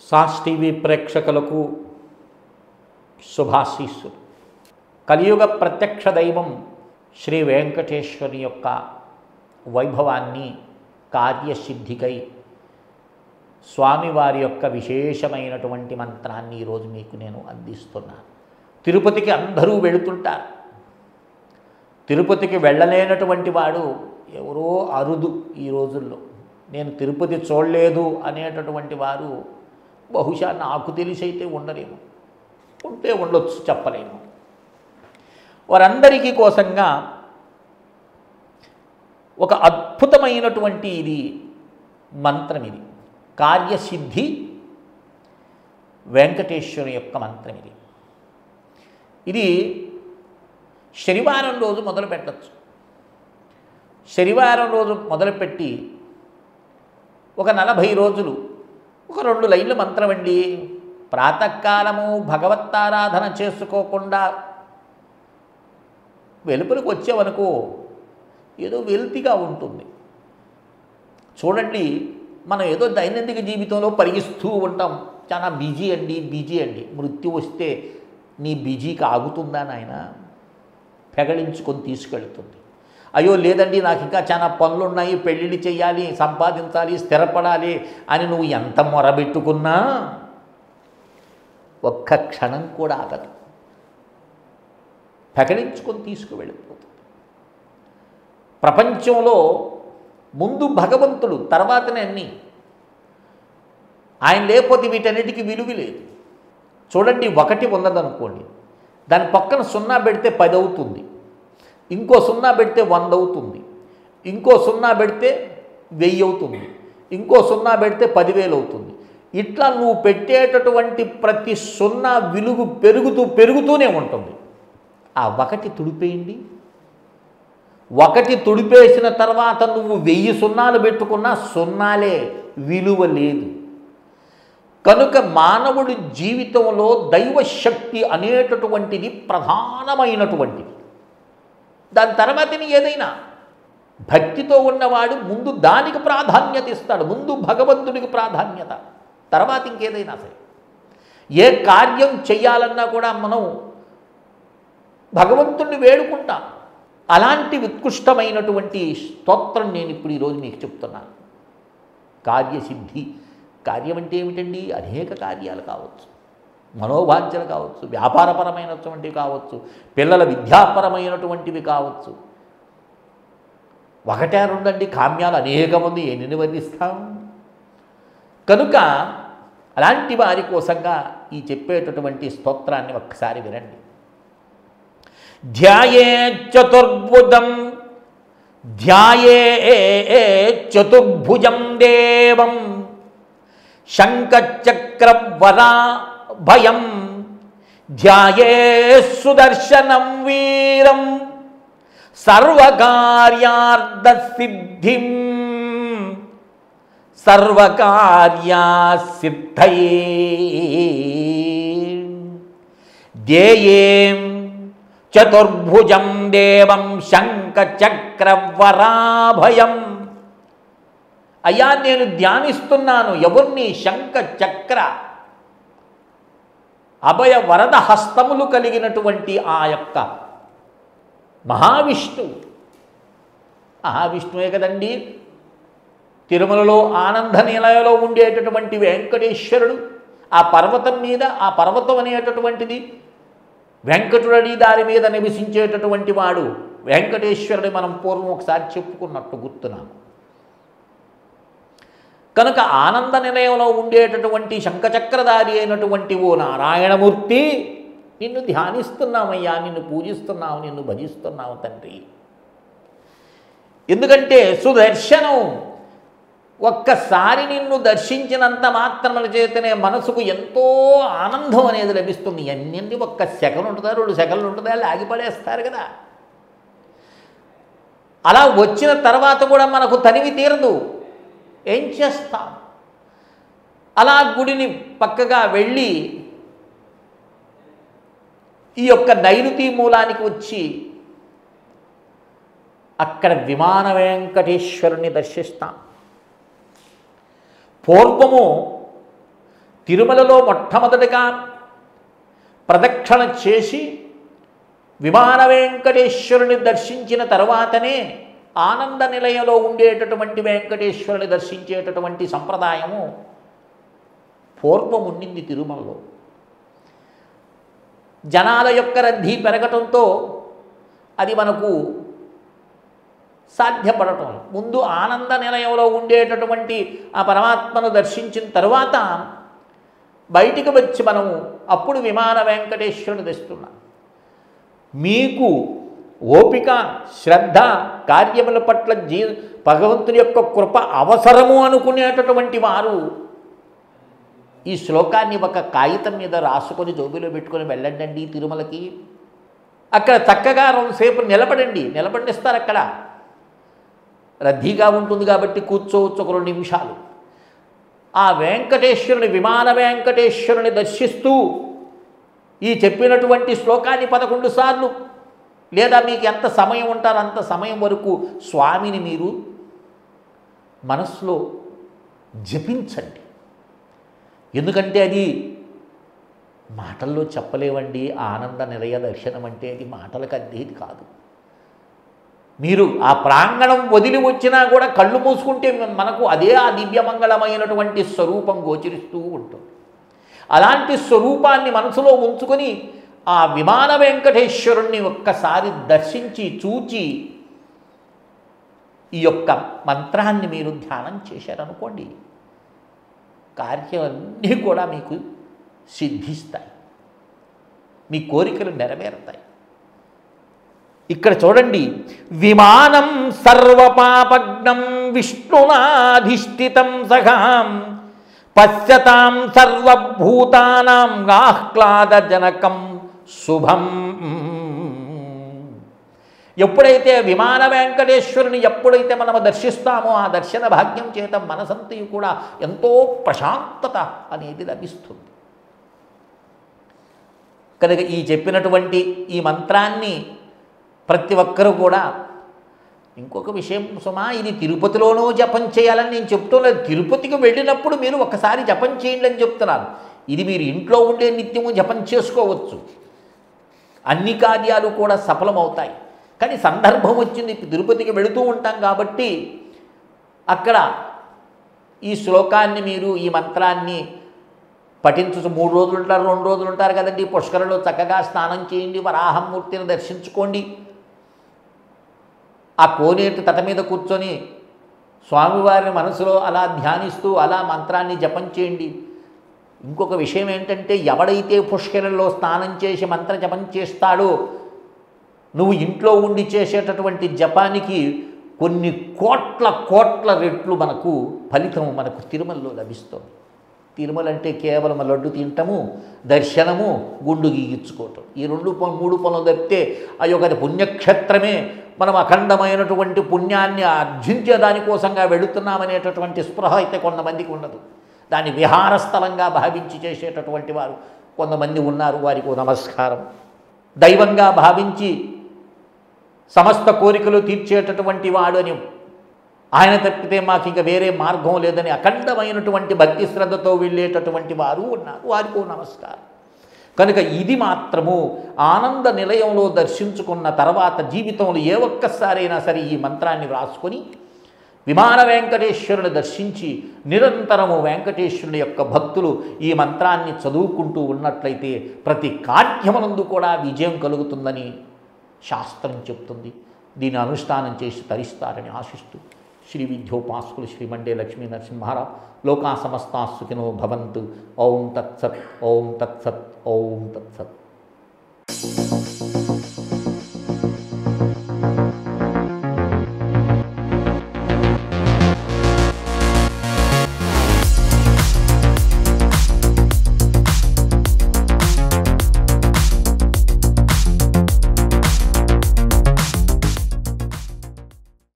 Sauce TV ప్రేక్షకులకు శుభాశీస్సులు. కలియుగ ప్రత్యక్ష దైవం శ్రీ వెంకటేశ్వరుని యొక్క వైభవాన్ని కార్యసిద్ధికై స్వామివారి యొక్క విశేషమైనటువంటి మంత్రాన్ని ఈరోజు మీకు నేను అందిస్తున్నాను. తిరుపతికి అందరూ వెళుతుంటారు. తిరుపతికి వెళ్ళలేనటువంటి వాడు ఎవరో అరుదు. ఈ రోజుల్లో నేను తిరుపతి చూడలేదు అనేటటువంటి వారు బహుశా నాకు తెలిసైతే ఉండరేమో, ఉంటే ఉండొచ్చు, చెప్పలేము. వారందరికీ కోసంగా ఒక అద్భుతమైనటువంటి ఇది మంత్రం. ఇది కార్యసిద్ధి వెంకటేశ్వరుని యొక్క మంత్రం. ఇది శనివారం రోజు మొదలు పెట్టచ్చు. శనివారం రోజు మొదలుపెట్టి ఒక 40 రోజులు ఒక 2 లైన్ల మంత్రం అండి. ప్రాతకాలము భగవత్తారాధన చేసుకోకుండా వెలుపలికి వచ్చావనుకో ఏదో వెల్తిగా ఉంటుంది. చూడండి, మనం ఏదో దైనందిక జీవితంలో పరిగిస్తూ ఉంటాం. చాలా బిజీ అండి. మృత్యు వస్తే నీ బిజీకి ఆగుతుందా నాయన? పెగలించుకొని తీసుకెళ్తుంది. అయ్యో లేదండి, నాకు ఇంకా చాలా పనులు ఉన్నాయి, పెళ్ళిళ్ళు చేయాలి, సంపాదించాలి, స్థిరపడాలి అని నువ్వు ఎంత మొరబెట్టుకున్నా ఒక్క క్షణం కూడా ఆగదు. పెగలించుకొని తీసుకువెళ్ళిపోతుంది. ప్రపంచంలో ముందు భగవంతుడు, తర్వాతనే అన్నీ. ఆయన లేకపోతే వీటన్నిటికీ విలువ లేదు. చూడండి, 1 ఉన్నదనుకోండి, దాని పక్కన 0 పెడితే 10 అవుతుంది, ఇంకో 0 పెడితే 100 అవుతుంది, ఇంకో 0 పెడితే 1000 అవుతుంది, ఇంకో 0 పెడితే 10,000 అవుతుంది. ఇట్లా నువ్వు పెట్టేటటువంటి ప్రతి 0 విలువ పెరుగుతూనే ఉంటుంది. ఆ 1 తుడిపేయండి. 1 తుడిపేసిన తర్వాత నువ్వు 1000 సున్నాలు పెట్టుకున్నా సున్నాలే, విలువ లేదు. కనుక మానవుడి జీవితంలో దైవశక్తి అనేటటువంటిది ప్రధానమైనటువంటిది. దాని తర్వాతని ఏదైనా భక్తితో ఉన్నవాడు ముందు దానికి ప్రాధాన్యత ఇస్తాడు. ముందు భగవంతుడికి ప్రాధాన్యత, తర్వాత ఇంకేదైనా సరే. ఏ కార్యం చేయాలన్నా కూడా మనం భగవంతుడిని వేడుకుంటాం. అలాంటి ఉత్కృష్టమైనటువంటి స్తోత్రం నేను ఇప్పుడు ఈరోజు మీకు చెప్తున్నాను. కార్యసిద్ధి. కార్యం అంటే ఏమిటండి? అనేక కార్యాలు కావచ్చు, మనోవాంఛలు కావచ్చు, వ్యాపారపరమైనటువంటివి కావచ్చు, పిల్లల విద్యాపరమైనటువంటివి కావచ్చు. 1 2 కామ్యాలు అనేక మంది ఎన్ని వర్ణిస్తాం. కనుక అలాంటి వారి కోసంగా ఈ చెప్పేటటువంటి స్తోత్రాన్ని ఒక్కసారి వినండి. ధ్యాయే చతుర్భుజం దేవం శంఖచక్రవరాభయం ధ్యాయే సుదర్శనం వీరం సర్వకార్యార్థసిద్ధిం సర్వకార్యసిద్ధయే ధ్యేయం చతుర్భుజం దేవం శంఖచక్రవరాభయం. అయ్యా, నేను ధ్యానిస్తున్నాను ఎవరిని? శంఖ చక్ర అభయ వరద హస్తములు కలిగినటువంటి ఆ యొక్క మహావిష్ణువే కదండి. తిరుమలలో ఆనంద నిలయంలో ఉండేటటువంటి వెంకటేశ్వరుడు. ఆ పర్వతం మీద, ఆ పర్వతం అనేటటువంటిది వెంకటుడని దాని మీద నివసించేటటువంటి వాడు వెంకటేశ్వరుడు. మనం పూర్వం ఒకసారి చెప్పుకున్నట్టు గుర్తున్నాము. కనుక ఆనంద నిలయంలో ఉండేటటువంటి శంఖచక్రధారి అయినటువంటి ఓ నారాయణమూర్తి, నిన్ను ధ్యానిస్తున్నామయ్యా, నిన్ను పూజిస్తున్నావు, నిన్ను భజిస్తున్నావు తండ్రి. ఎందుకంటే సుదర్శనం, ఒక్కసారి నిన్ను దర్శించినంత మాత్రముల చేతనే మనసుకు ఎంతో ఆనందం అనేది లభిస్తుంది. అన్నీ 1 సెకను ఉంటుందా, 2 సెకన్లు ఉంటుందా, ఆగిపడేస్తారు కదా. అలా వచ్చిన తర్వాత కూడా మనకు తనివి తీరదు. ఏం చేస్తాం? అలా గుడిని పక్కగా వెళ్ళి ఈ యొక్క నైరుతి మూలానికి వచ్చి అక్కడ విమాన వెంకటేశ్వరుని దర్శిస్తాం. పూర్వము తిరుమలలో మొట్టమొదటిగా ప్రదక్షిణ చేసి విమాన వెంకటేశ్వరుని దర్శించిన తర్వాతనే ఆనంద నిలయంలో ఉండేటటువంటి వెంకటేశ్వరుని దర్శించేటటువంటి సంప్రదాయము పూర్వం ఉండింది తిరుమలలో. జనాల యొక్క రద్దీ పెరగటంతో అది మనకు సాధ్యపడటం. ముందు ఆనంద నిలయంలో ఉండేటటువంటి ఆ పరమాత్మను దర్శించిన తర్వాత బయటికి వచ్చి మనము అప్పుడు విమాన వెంకటేశ్వరుని తెస్తున్నాం. మీకు ఓపిక, శ్రద్ధ, కార్యముల పట్ల భగవంతుని యొక్క కృప అవసరము అనుకునేటటువంటి వారు ఈ శ్లోకాన్ని ఒక కాగితం మీద రాసుకొని జోబిలో పెట్టుకొని వెళ్ళండి తిరుమలకి. అక్కడ చక్కగా సేపు నిలబడిస్తారు. అక్కడ రద్దీగా ఉంటుంది కాబట్టి కూర్చోవచ్చు ఒక 2 నిమిషాలు. ఆ వెంకటేశ్వరుని, విమాన వెంకటేశ్వరుని దర్శిస్తూ ఈ చెప్పినటువంటి శ్లోకాన్ని 11 సార్లు లేదా మీకు ఎంత సమయం ఉంటారో అంత సమయం వరకు స్వామిని మీరు మనస్సులో జపించండి. ఎందుకంటే అది మాటల్లో చెప్పలేవండి. ఆనంద నిలయ దర్శనం అంటే అది మాటలకు అద్దేది కాదు. మీరు ఆ ప్రాంగణం వదిలి వచ్చినా కూడా కళ్ళు మూసుకుంటే మనకు అదే ఆ దివ్యమంగళమైనటువంటి స్వరూపం గోచరిస్తూ ఉంటుంది. అలాంటి స్వరూపాన్ని మనసులో ఉంచుకొని ఆ విమాన వెంకటేశ్వరుణ్ణి ఒక్కసారి దర్శించి చూచి ఈ యొక్క మంత్రాన్ని మీరు ధ్యానం చేశారనుకోండి, కార్యాలన్నీ కూడా మీకు సిద్ధిస్తాయి, మీ కోరికలు నెరవేరుతాయి. ఇక్కడ చూడండి, విమానం సర్వపాపగ్నం విష్ణునాధిష్ఠితం సఖాం పశ్యతాం సర్వభూతానాం ఆహ్లాదజనకం శుభం. ఎప్పుడైతే విమాన వెంకటేశ్వరుని ఎప్పుడైతే మనము దర్శిస్తామో ఆ దర్శన భాగ్యం చేత మనసంతయు కూడా ఎంతో ప్రశాంతత అనేది లభిస్తుంది. కనుక ఈ చెప్పినటువంటి ఈ మంత్రాన్ని ప్రతి ఒక్కరూ కూడా, ఇంకొక విషయం సుమా, ఇది తిరుపతిలోనూ జపం చేయాలని నేను చెప్తులేదు. తిరుపతికి వెళ్ళినప్పుడు మీరు ఒకసారి జపం చేయండి అని చెప్తున్నాను. ఇది మీరు ఇంట్లో ఉండే నిత్యము జపం చేసుకోవచ్చు, అన్ని కార్యాలు కూడా సఫలమవుతాయి. కానీ సందర్భం వచ్చింది, తిరుపతికి వెళుతూ ఉంటాం కాబట్టి అక్కడ ఈ శ్లోకాన్ని మీరు ఈ మంత్రాన్ని పఠించు. 3 రోజులు ఉంటారు, 2 రోజులు ఉంటారు కదండి. పుష్కరంలో చక్కగా స్నానం చేయండి, వరాహమూర్తిని దర్శించుకోండి. ఆ కోనేటి తట మీద కూర్చొని స్వామివారిని మనసులో అలా ధ్యానిస్తూ అలా మంత్రాన్ని జపం చేయండి. ఇంకొక విషయం ఏంటంటే, ఎవడైతే పుష్కరంలో స్నానం చేసి మంత్ర జపం చేస్తాడో, నువ్వు ఇంట్లో ఉండి చేసేటటువంటి జపానికి కొన్ని కోట్ల రెట్లు మనకు ఫలితం మనకు తిరుమలలో లభిస్తుంది. తిరుమల అంటే కేవలం లడ్డు తింటము, దర్శనము, గుండు గీగించుకోవటం, ఈ 2-3 పనులు తప్పితే ఆ యొక్క పుణ్యక్షేత్రమే మనం అఖండమైనటువంటి పుణ్యాన్ని ఆర్జించే దానికోసంగా వెళుతున్నామనేటటువంటి స్పృహ అయితే కొంతమందికి ఉండదు. దాన్ని విహారస్థలంగా భావించి చేసేటటువంటి వారు కొంతమంది ఉన్నారు. వారికి నమస్కారం. దైవంగా భావించి సమస్త కోరికలు తీర్చేటటువంటి వాడు అని, ఆయన తప్పితే మాకు ఇక వేరే మార్గం లేదని అఖండమైనటువంటి భక్తి శ్రద్ధతో వెళ్ళేటటువంటి వారు ఉన్నారు. వారికి నమస్కారం. కనుక ఇది మాత్రము ఆనంద నిలయంలో దర్శించుకున్న తర్వాత జీవితంలో ఏ ఒక్కసారైనా సరే ఈ మంత్రాన్ని వ్రాసుకొని విమాన వెంకటేశ్వరుని దర్శించి నిరంతరము వెంకటేశ్వరుని యొక్క భక్తులు ఈ మంత్రాన్ని చదువుకుంటూ ఉన్నట్లయితే ప్రతి కార్యమునందు కూడా విజయం కలుగుతుందని శాస్త్రం చెప్తుంది. దీన్ని అనుష్ఠానం చేసి తరిస్తారని ఆశిస్తూ శ్రీ విద్యోపాసకులు శ్రీమండే లక్ష్మీ నరసింహారావు లోకా సమస్తా సుఖినో భవంతు. ఓం తత్సత్, ఓం తత్సత్, ఓం తత్సత్.